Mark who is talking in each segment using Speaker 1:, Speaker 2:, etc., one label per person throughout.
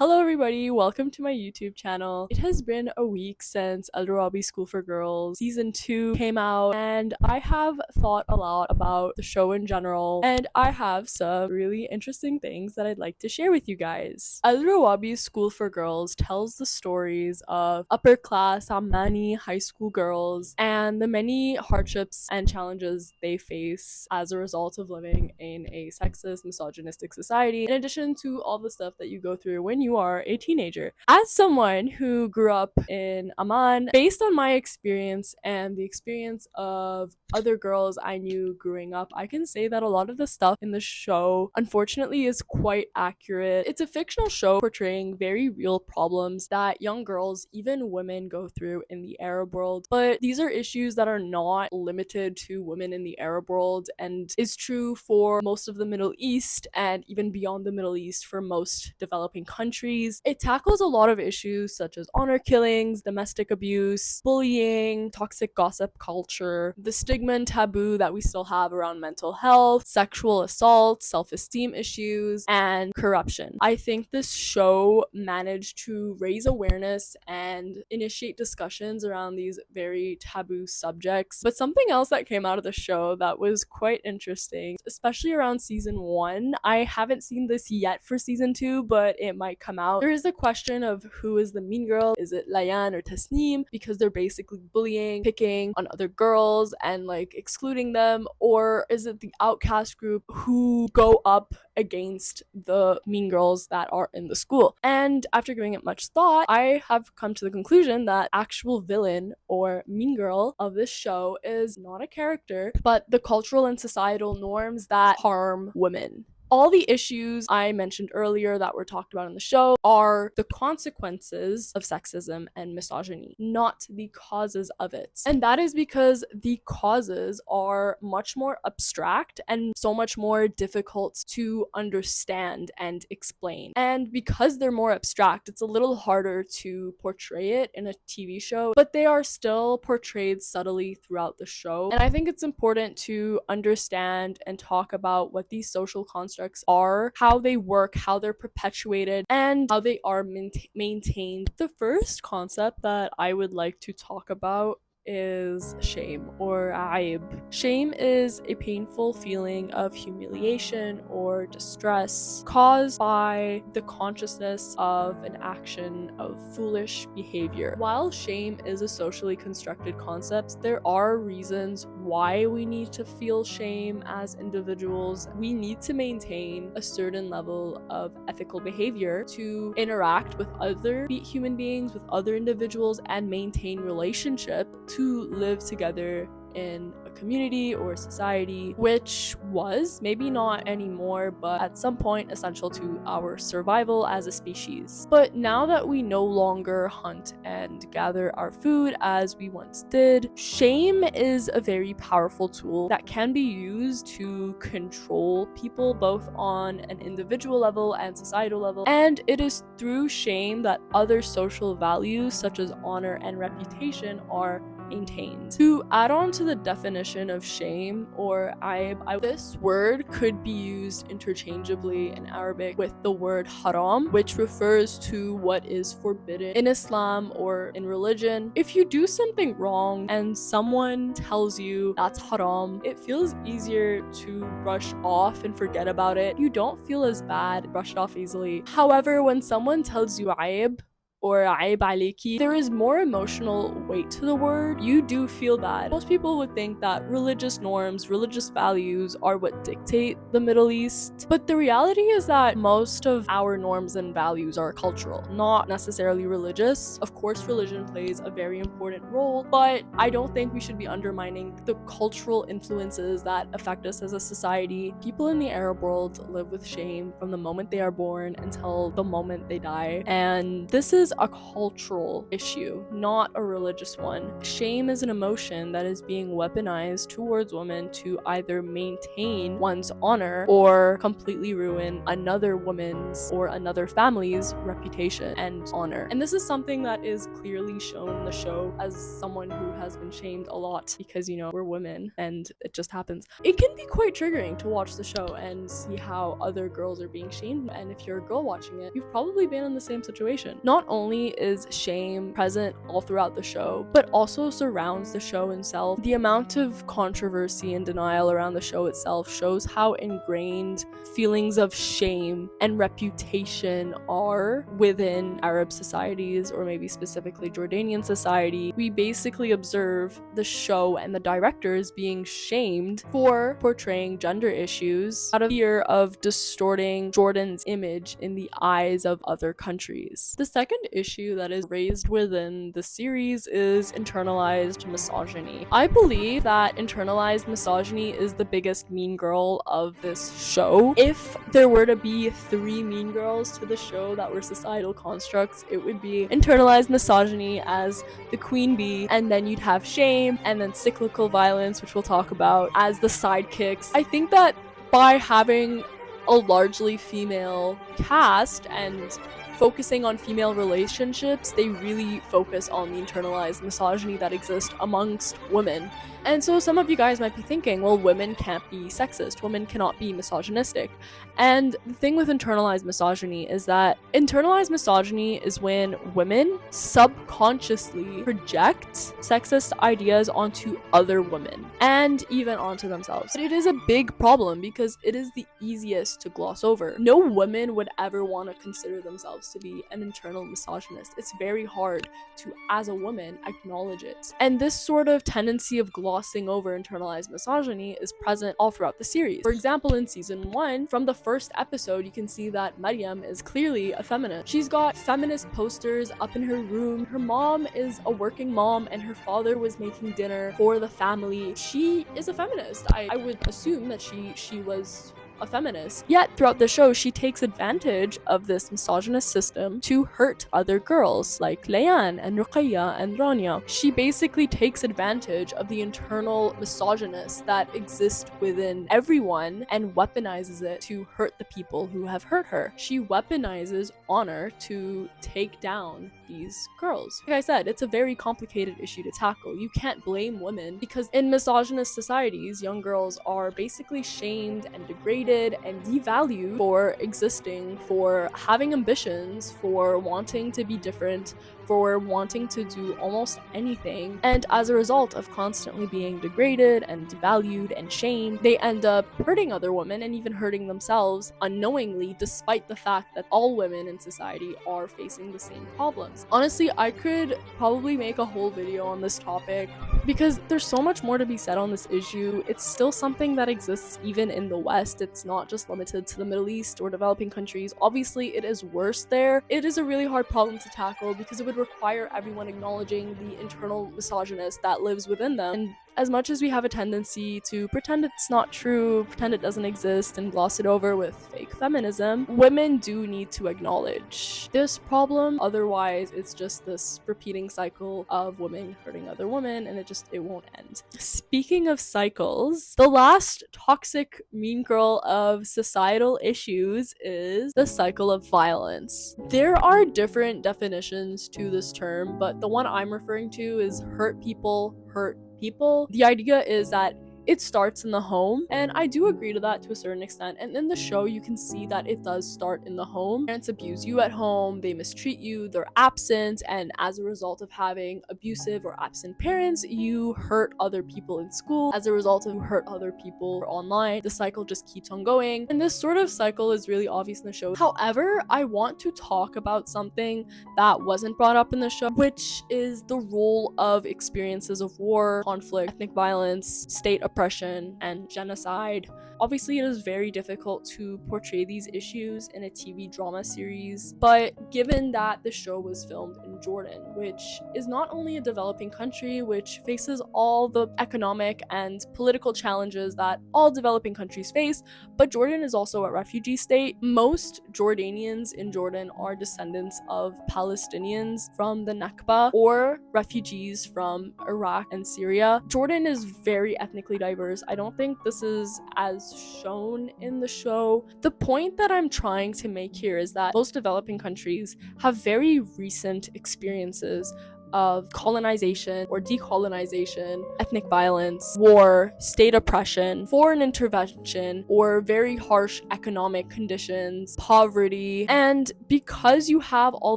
Speaker 1: Hello everybody, welcome to my YouTube channel. It has been a week since Al-Rawabi School for Girls Season 2 came out, and I have thought a lot about the show in general, and I have some really interesting things that I'd like to share with you guys. Al-Rawabi School for Girls tells the stories of upper-class Ammani high school girls and the many hardships and challenges they face as a result of living in a sexist, misogynistic society, in addition to all the stuff that you go through when you are a teenager. As someone who grew up in Amman, based on my experience and the experience of other girls I knew growing up, I can say that a lot of the stuff in the show unfortunately is quite accurate. It's a fictional show portraying very real problems that young girls, even women, go through in the Arab world. But these are issues that are not limited to women in the Arab world and is true for most of the Middle East and even beyond the Middle East for most developing countries. It tackles a lot of issues such as honor killings, domestic abuse, bullying, toxic gossip culture, the stigma and taboo that we still have around mental health, sexual assault, self-esteem issues, and corruption. I think this show managed to raise awareness and initiate discussions around these very taboo subjects. But something else that came out of the show that was quite interesting, especially around season 1, I haven't seen this yet for season 2, but it might come out. There is a question of who is the mean girl. Is it Layan or Tasneem? Because they're basically bullying, picking on other girls and like excluding them. Or is it the outcast group who go up against the mean girls that are in the school? And after giving it much thought, I have come to the conclusion that actual villain or mean girl of this show is not a character, but the cultural and societal norms that harm women. All the issues I mentioned earlier that were talked about in the show are the consequences of sexism and misogyny, not the causes of it. And that is because the causes are much more abstract and so much more difficult to understand and explain. And because they're more abstract, it's a little harder to portray it in a TV show, but they are still portrayed subtly throughout the show. And I think it's important to understand and talk about what these social constructs are, how they work, how they're perpetuated, and how they are maintained. The first concept that I would like to talk about is shame or aib. Shame is a painful feeling of humiliation or distress caused by the consciousness of an action of foolish behavior. While shame is a socially constructed concept, there are reasons why we need to feel shame as individuals. We need to maintain a certain level of ethical behavior to interact with other human beings, with other individuals, and maintain relationship to live together in a community or society, which was, maybe not anymore, but at some point essential to our survival as a species. But now that we no longer hunt and gather our food as we once did, shame is a very powerful tool that can be used to control people both on an individual level and societal level. And it is through shame that other social values such as honor and reputation are maintained. To add on to the definition of shame or aib, this word could be used interchangeably in Arabic with the word haram, which refers to what is forbidden in Islam or in religion. If you do something wrong and someone tells you that's haram, it feels easier to brush off and forget about it. You don't feel as bad, brush it off easily. However, when someone tells you aib, or aib aliki, there is more emotional weight to the word. You do feel bad. Most people would think that religious norms, religious values are what dictate the Middle East, but the reality is that most of our norms and values are cultural, not necessarily religious. Of course, religion plays a very important role, but I don't think we should be undermining the cultural influences that affect us as a society. People in the Arab world live with shame from the moment they are born until the moment they die, and this is is a cultural issue, not a religious one. Shame is an emotion that is being weaponized towards women to either maintain one's honor or completely ruin another woman's or another family's reputation and honor. And this is something that is clearly shown in the show as someone who has been shamed a lot because, we're women and it just happens. It can be quite triggering to watch the show and see how other girls are being shamed. And if you're a girl watching it, you've probably been in the same situation. Not only is shame present all throughout the show, but also surrounds the show itself. The amount of controversy and denial around the show itself shows how ingrained feelings of shame and reputation are within Arab societies, or maybe specifically Jordanian society. We basically observe the show and the directors being shamed for portraying gender issues out of fear of distorting Jordan's image in the eyes of other countries. The second issue that is raised within the series is internalized misogyny. I believe that internalized misogyny is the biggest mean girl of this show. If there were to be 3 mean girls to the show that were societal constructs, it would be internalized misogyny as the queen bee, and then you'd have shame, and then cyclical violence, which we'll talk about, as the sidekicks. I think that by having a largely female cast and focusing on female relationships, they really focus on the internalized misogyny that exists amongst women. And so some of you guys might be thinking, well, women can't be sexist, women cannot be misogynistic. And the thing with internalized misogyny is that internalized misogyny is when women subconsciously project sexist ideas onto other women and even onto themselves. But it is a big problem because it is the easiest to gloss over. No woman would ever want to consider themselves to be an internal misogynist. It's very hard to, as a woman, acknowledge it. And this sort of tendency of glossing over internalized misogyny is present all throughout the series. For example, in season 1, from the first episode, you can see that Maryam is clearly a feminist. She's got feminist posters up in her room. Her mom is a working mom and her father was making dinner for the family. She is a feminist. I would assume that she was a feminist. Yet throughout the show, she takes advantage of this misogynist system to hurt other girls like Layan and Ruqayya and Rania. She basically takes advantage of the internal misogynist that exists within everyone and weaponizes it to hurt the people who have hurt her. She weaponizes honor to take down these girls. Like I said, it's a very complicated issue to tackle. You can't blame women because in misogynist societies, young girls are basically shamed and degraded and devalued for existing, for having ambitions, for wanting to be different, for wanting to do almost anything. And as a result of constantly being degraded and devalued and shamed, they end up hurting other women and even hurting themselves unknowingly, despite the fact that all women in society are facing the same problems. Honestly, I could probably make a whole video on this topic because there's so much more to be said on this issue. It's still something that exists even in the West. It's not just limited to the Middle East or developing countries. Obviously, it is worse there. It is a really hard problem to tackle because it would require everyone acknowledging the internal misogynist that lives within them. And as much as we have a tendency to pretend it's not true, pretend it doesn't exist, and gloss it over with fake feminism, women do need to acknowledge this problem. Otherwise, it's just this repeating cycle of women hurting other women, and it won't end. Speaking of cycles, the last toxic mean girl of societal issues is the cycle of violence. There are different definitions to this term, but the one I'm referring to is hurt people hurt people. The idea is that it starts in the home, and I do agree to that to a certain extent. And in the show, you can see that it does start in the home. Parents abuse you at home, they mistreat you, they're absent, and as a result of having abusive or absent parents, you hurt other people in school. As a result of you hurt other people online, the cycle just keeps on going. And this sort of cycle is really obvious in the show. However, I want to talk about something that wasn't brought up in the show, which is the role of experiences of war, conflict, ethnic violence, state oppression, oppression and genocide. Obviously, it is very difficult to portray these issues in a TV drama series, but given that the show was filmed in Jordan, which is not only a developing country which faces all the economic and political challenges that all developing countries face, but Jordan is also a refugee state. Most Jordanians in Jordan are descendants of Palestinians from the Nakba or refugees from Iraq and Syria. Jordan is very ethnically diverse. I don't think this is as shown in the show. The point that I'm trying to make here is that most developing countries have very recent experiences of colonization or decolonization, ethnic violence, war, state oppression, foreign intervention, or very harsh economic conditions, poverty. And because you have all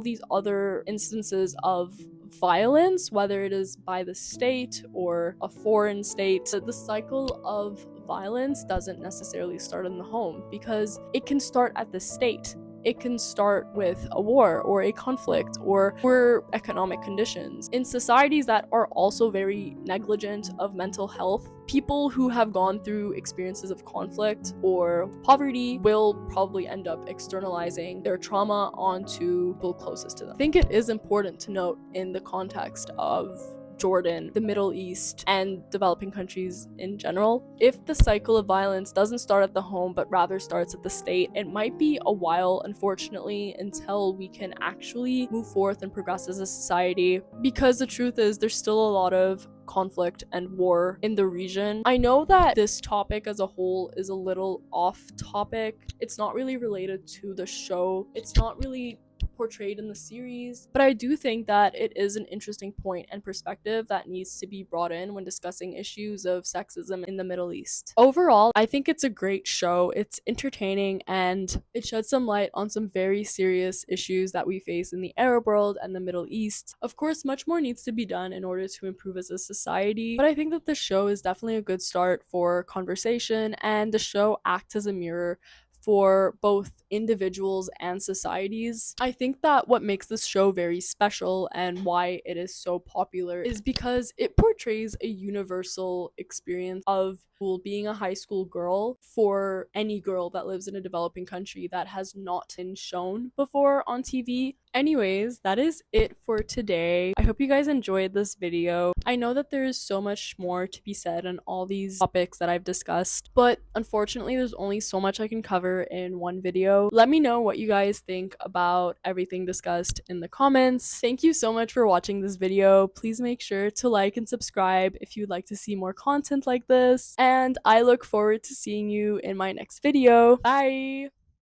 Speaker 1: these other instances of violence, whether it is by the state or a foreign state, the cycle of violence doesn't necessarily start in the home, because it can start at the state. It can start with a war or a conflict or poor economic conditions. In societies that are also very negligent of mental health, people who have gone through experiences of conflict or poverty will probably end up externalizing their trauma onto people closest to them. I think it is important to note in the context of Jordan, the Middle East, and developing countries in general, if the cycle of violence doesn't start at the home but rather starts at the state, it might be a while, unfortunately, until we can actually move forth and progress as a society, because the truth is there's still a lot of conflict and war in the region. I know that this topic as a whole is a little off topic. It's not really related to the show. It's not really portrayed in the series, but I do think that it is an interesting point and perspective that needs to be brought in when discussing issues of sexism in the Middle East. Overall, I think it's a great show. It's entertaining and it sheds some light on some very serious issues that we face in the Arab world and the Middle East. Of course, much more needs to be done in order to improve as a society, but I think that the show is definitely a good start for conversation, and the show acts as a mirror for both individuals and societies. I think that what makes this show very special and why it is so popular is because it portrays a universal experience of being a high school girl for any girl that lives in a developing country that has not been shown before on TV. Anyways, that is it for today. I hope you guys enjoyed this video. I know that there is so much more to be said on all these topics that I've discussed, but unfortunately there's only so much I can cover in one video. Let me know what you guys think about everything discussed in the comments. Thank you so much for watching this video. Please make sure to like and subscribe if you'd like to see more content like this, and I look forward to seeing you in my next video. Bye!